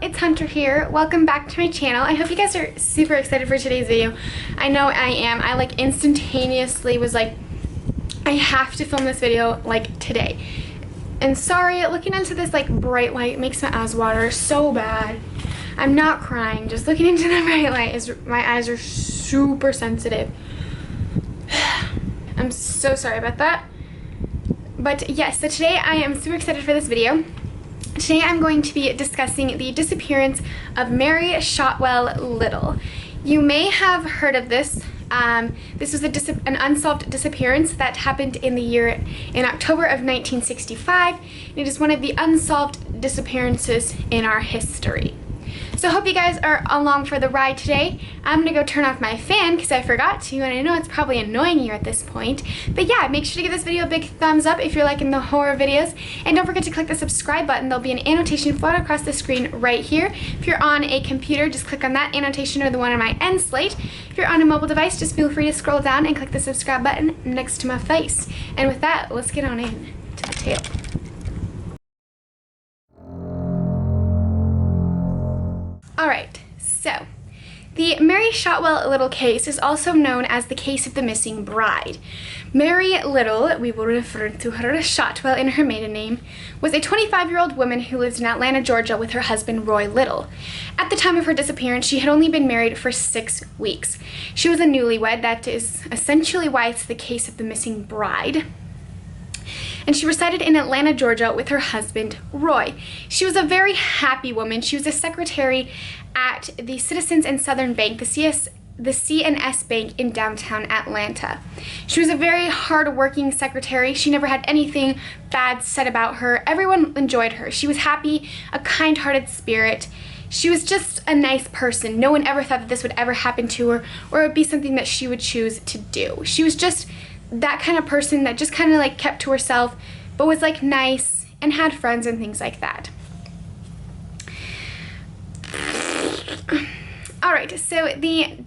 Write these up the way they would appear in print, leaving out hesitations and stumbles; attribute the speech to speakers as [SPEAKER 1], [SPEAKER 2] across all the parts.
[SPEAKER 1] it's Hunter here. Welcome back to my channel. I hope you guys are super excited for today's video. I know I am. I like instantaneously was like, I have to film this video like today. And sorry, looking into this like bright light makes my eyes water so bad. I'm not crying, just looking into the bright light is, my eyes are super sensitive. I'm so sorry about that. But yes, so today I am super excited for this video. Today I'm going to be discussing the disappearance of Mary Shotwell Little. You may have heard of this. This was an unsolved disappearance that happened in October of 1965. And it is one of the unsolved disappearances in our history. So I hope you guys are along for the ride today. I'm gonna go turn off my fan because I forgot to, and I know it's probably annoying you at this point. But yeah, make sure to give this video a big thumbs up if you're liking the horror videos. And don't forget to click the subscribe button. There'll be an annotation floating across the screen right here. If you're on a computer, just click on that annotation or the one on my end slate. If you're on a mobile device, just feel free to scroll down and click the subscribe button next to my face. And with that, let's get on in to the tale. Alright, so the Mary Shotwell Little case is also known as the case of the missing bride. Mary Little, we will refer to her as Shotwell in her maiden name, was a 25-year-old woman who lived in Atlanta, Georgia with her husband Roy Little. At the time of her disappearance, she had only been married for 6 weeks. She was a newlywed, that is essentially why it's the case of the missing bride. And she resided in Atlanta, Georgia with her husband, Roy. She was a very happy woman. She was a secretary at the Citizens and Southern Bank, the C&S Bank in downtown Atlanta. She was a very hard-working secretary. She never had anything bad said about her. Everyone enjoyed her. She was happy, a kind-hearted spirit. She was just a nice person. No one ever thought that this would ever happen to her or it would be something that she would choose to do. She was just that kind of person that just kind of like kept to herself, but was like nice and had friends and things like that. All right, so the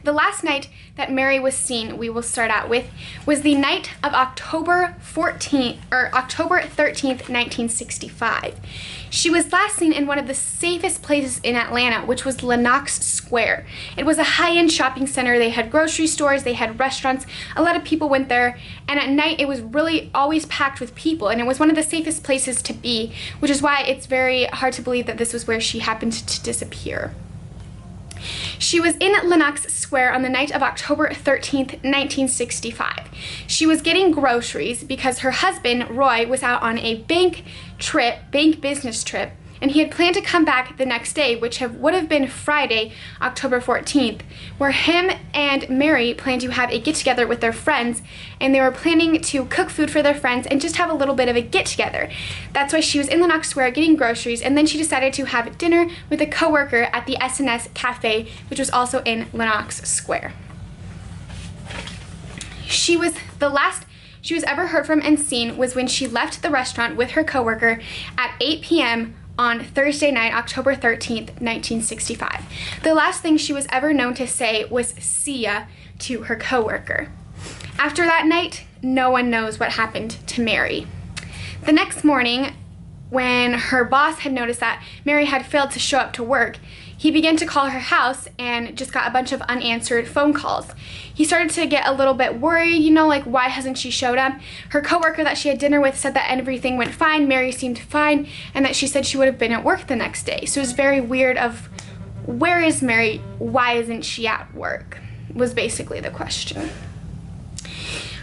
[SPEAKER 1] last night that Mary was seen, we will start out with, was the night of October 13th, 1965. She was last seen in one of the safest places in Atlanta, which was Lenox Square. It was a high-end shopping center. They had grocery stores, they had restaurants. A lot of people went there, and at night it was really always packed with people, and it was one of the safest places to be, which is why it's very hard to believe that this was where she happened to disappear. She was in Lenox Square on the night of October 13th, 1965. She was getting groceries because her husband, Roy, was out on a bank business trip, and he had planned to come back the next day, which would have been Friday, October 14th, where him and Mary planned to have a get-together with their friends, and they were planning to cook food for their friends and just have a little bit of a get-together. That's why she was in Lenox Square getting groceries, and then she decided to have dinner with a coworker at the S&S Cafe, which was also in Lenox Square. The last she was ever heard from and seen was when she left the restaurant with her coworker at 8 p.m. on Thursday night, October 13th, 1965. The last thing she was ever known to say was "see ya" to her coworker. After that night, no one knows what happened to Mary. The next morning, when her boss had noticed that Mary had failed to show up to work, he began to call her house and just got a bunch of unanswered phone calls. He started to get a little bit worried, like, why hasn't she showed up? Her coworker that she had dinner with said that everything went fine, Mary seemed fine, and that she said she would have been at work the next day. So it was very weird of, where is Mary? Why isn't she at work? Was basically the question.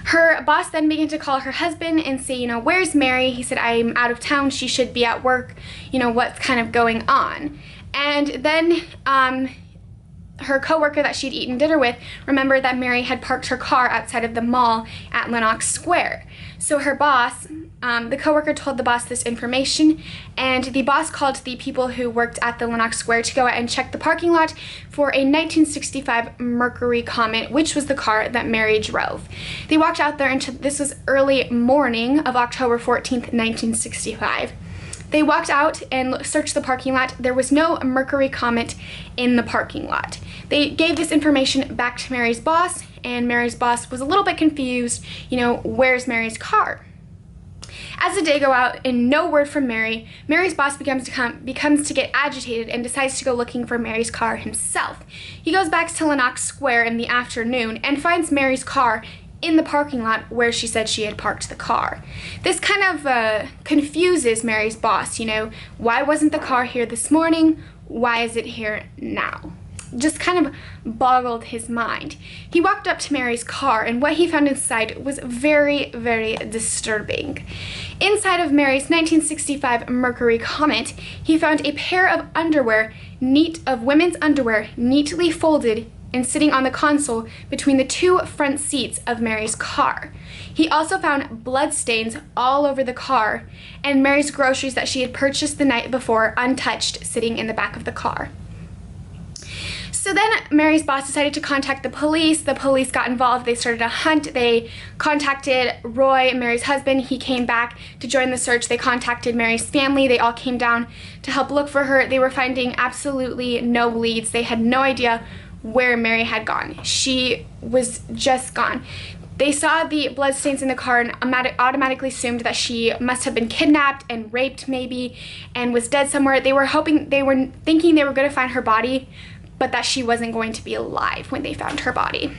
[SPEAKER 1] Her boss then began to call her husband and say, where's Mary? He said, I'm out of town, she should be at work, what's kind of going on? And then her coworker that she'd eaten dinner with remembered that Mary had parked her car outside of the mall at Lenox Square. So her boss, the coworker told the boss this information, and the boss called the people who worked at the Lenox Square to go out and check the parking lot for a 1965 Mercury Comet, which was the car that Mary drove. They walked out there, and this was early morning of October 14th, 1965. They walked out and searched the parking lot. There was no Mercury Comet in the parking lot. They gave this information back to Mary's boss, and Mary's boss was a little bit confused, where's Mary's car? As the day go out and no word from Mary, Mary's boss becomes to get agitated and decides to go looking for Mary's car himself. He goes back to Lenox Square in the afternoon and finds Mary's car in the parking lot where she said she had parked the car. This kind of confuses Mary's boss, why wasn't the car here this morning? Why is it here now? Just kind of boggled his mind. He walked up to Mary's car, and what he found inside was very, very disturbing. Inside of Mary's 1965 Mercury Comet, he found a pair of women's underwear, neatly folded and sitting on the console between the two front seats of Mary's car. He also found blood stains all over the car, and Mary's groceries that she had purchased the night before untouched sitting in the back of the car. So then Mary's boss decided to contact the police. The police got involved. They started a hunt. They contacted Roy, Mary's husband. He came back to join the search. They contacted Mary's family. They all came down to help look for her. They were finding absolutely no leads. They had no idea where Mary had gone. She was just gone. They saw the bloodstains in the car and automatically assumed that she must have been kidnapped and raped maybe and was dead somewhere. They were thinking they were going to find her body, but that she wasn't going to be alive when they found her body.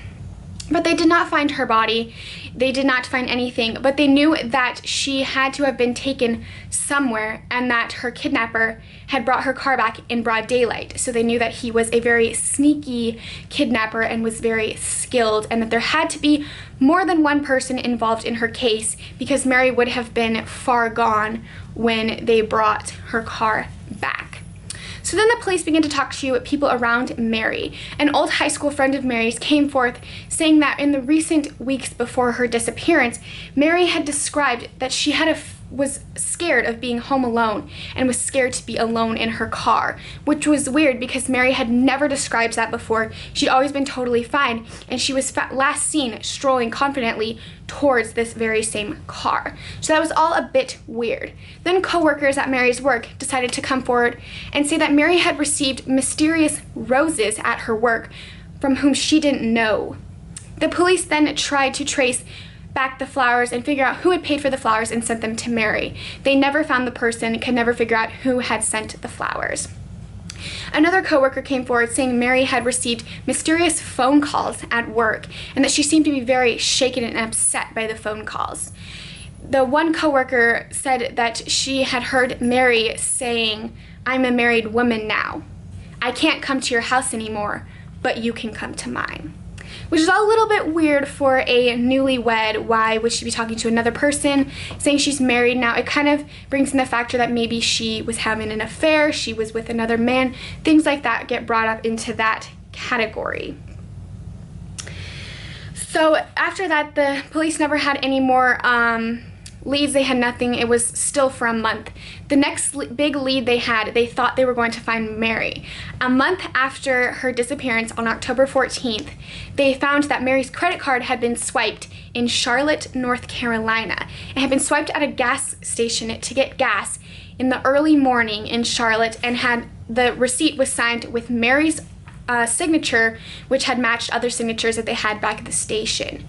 [SPEAKER 1] But they did not find her body. They did not find anything, but they knew that she had to have been taken somewhere and that her kidnapper had brought her car back in broad daylight. So they knew that he was a very sneaky kidnapper and was very skilled, and that there had to be more than one person involved in her case because Mary would have been far gone when they brought her car back. So then the police began to talk to people around Mary. An old high school friend of Mary's came forth saying that in the recent weeks before her disappearance, Mary had described that she was scared of being home alone and was scared to be alone in her car, which was weird because Mary had never described that before. She'd always been totally fine, and she was last seen strolling confidently towards this very same car. So that was all a bit weird. Then co-workers at Mary's work decided to come forward and say that Mary had received mysterious roses at her work from whom she didn't know. The police then tried to trace back the flowers and figure out who had paid for the flowers and sent them to Mary. They never found the person, could never figure out who had sent the flowers. Another coworker came forward saying Mary had received mysterious phone calls at work and that she seemed to be very shaken and upset by the phone calls. The one coworker said that she had heard Mary saying, "I'm a married woman now. I can't come to your house anymore, but you can come to mine." Which is a little bit weird for a newlywed. Why would she be talking to another person, saying she's married now? It kind of brings in the factor that maybe she was having an affair, she was with another man. Things like that get brought up into that category. So after that, the police never had any more leads. They had nothing. It was still for a month. The next big lead they had, they thought they were going to find Mary. A month after her disappearance on October 14th, they found that Mary's credit card had been swiped in Charlotte, North Carolina. It had been swiped at a gas station to get gas in the early morning in Charlotte, and the receipt was signed with Mary's signature, which had matched other signatures that they had back at the station.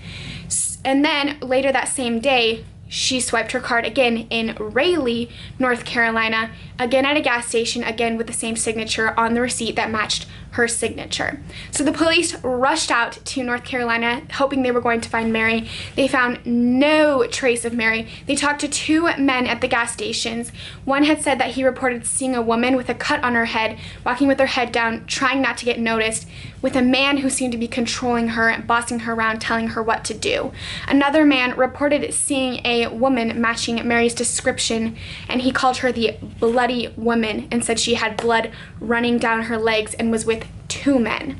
[SPEAKER 1] And then later that same day, she swiped her card again in Raleigh, North Carolina, again at a gas station, again with the same signature on the receipt that matched her signature. So the police rushed out to North Carolina, hoping they were going to find Mary. They found no trace of Mary. They talked to two men at the gas stations. One had said that he reported seeing a woman with a cut on her head, walking with her head down, trying not to get noticed, with a man who seemed to be controlling her and bossing her around, telling her what to do. Another man reported seeing a woman matching Mary's description, and he called her the Bloody Woman and said she had blood running down her legs and was with two men.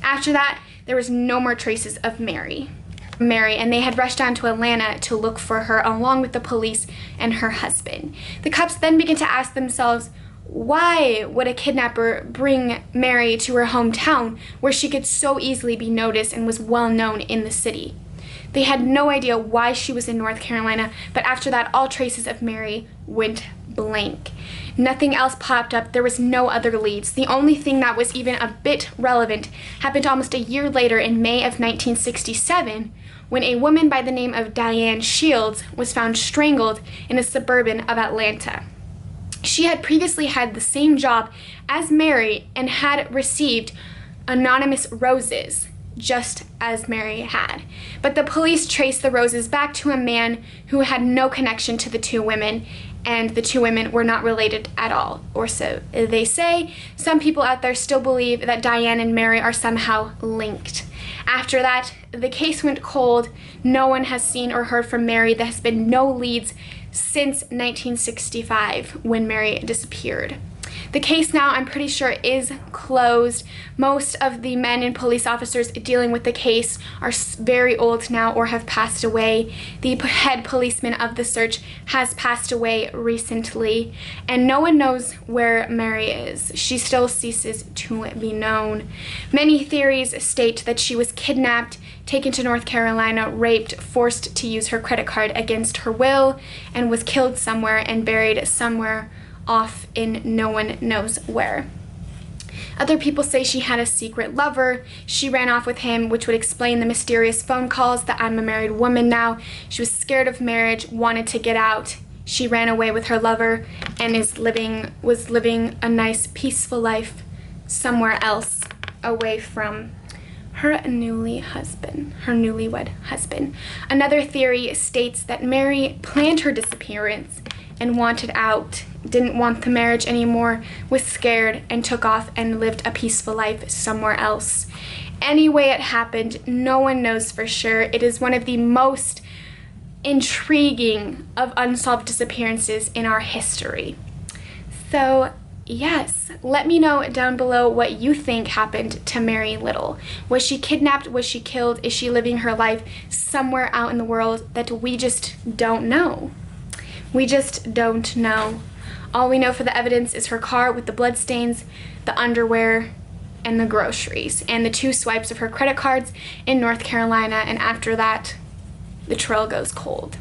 [SPEAKER 1] After that, there was no more traces of Mary, and they had rushed down to Atlanta to look for her along with the police and her husband. The cops then began to ask themselves, why would a kidnapper bring Mary to her hometown where she could so easily be noticed and was well known in the city? They had no idea why she was in North Carolina, but after that, all traces of Mary went blank. Nothing else popped up. There was no other leads. The only thing that was even a bit relevant happened almost a year later in May of 1967, when a woman by the name of Diane Shields was found strangled in a suburban of Atlanta. She had previously had the same job as Mary and had received anonymous roses, just as Mary had. But the police traced the roses back to a man who had no connection to the two women, and the two women were not related at all, or so they say. Some people out there still believe that Diane and Mary are somehow linked. After that, the case went cold. No one has seen or heard from Mary. There has been no leads since 1965, when Mary disappeared. The case now, I'm pretty sure, is closed. Most of the men and police officers dealing with the case are very old now or have passed away. The head policeman of the search has passed away recently, and no one knows where Mary is. She still ceases to be known. Many theories state that she was kidnapped, taken to North Carolina, raped, forced to use her credit card against her will, and was killed somewhere and buried somewhere off in no one knows where. Other people say she had a secret lover. She ran off with him, which would explain the mysterious phone calls that I'm a married woman now. She was scared of marriage, wanted to get out. She ran away with her lover and was living a nice, peaceful life somewhere else, away from her newlywed husband. Another theory states that Mary planned her disappearance and wanted out, didn't want the marriage anymore, was scared, and took off and lived a peaceful life somewhere else. Any way it happened, no one knows for sure. It is one of the most intriguing of unsolved disappearances in our history. So yes, let me know down below what you think happened to Mary Little. Was she kidnapped? Was she killed? Is she living her life somewhere out in the world that we just don't know? We just don't know. All we know for the evidence is her car with the bloodstains, the underwear, and the groceries, and the 2 swipes of her credit cards in North Carolina, and after that, the trail goes cold.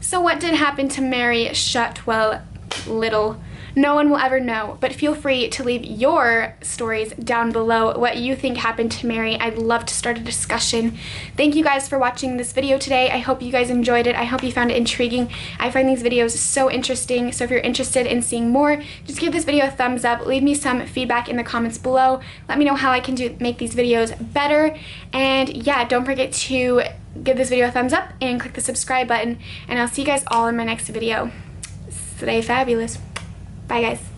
[SPEAKER 1] So what did happen to Mary Shotwell Little? No one will ever know, but feel free to leave your stories down below, what you think happened to Mary. I'd love to start a discussion. Thank you guys for watching this video today. I hope you guys enjoyed it. I hope you found it intriguing. I find these videos so interesting, so if you're interested in seeing more, just give this video a thumbs up. Leave me some feedback in the comments below. Let me know how I can make these videos better. And yeah, don't forget to give this video a thumbs up and click the subscribe button. And I'll see you guys all in my next video. Stay fabulous. Bye guys.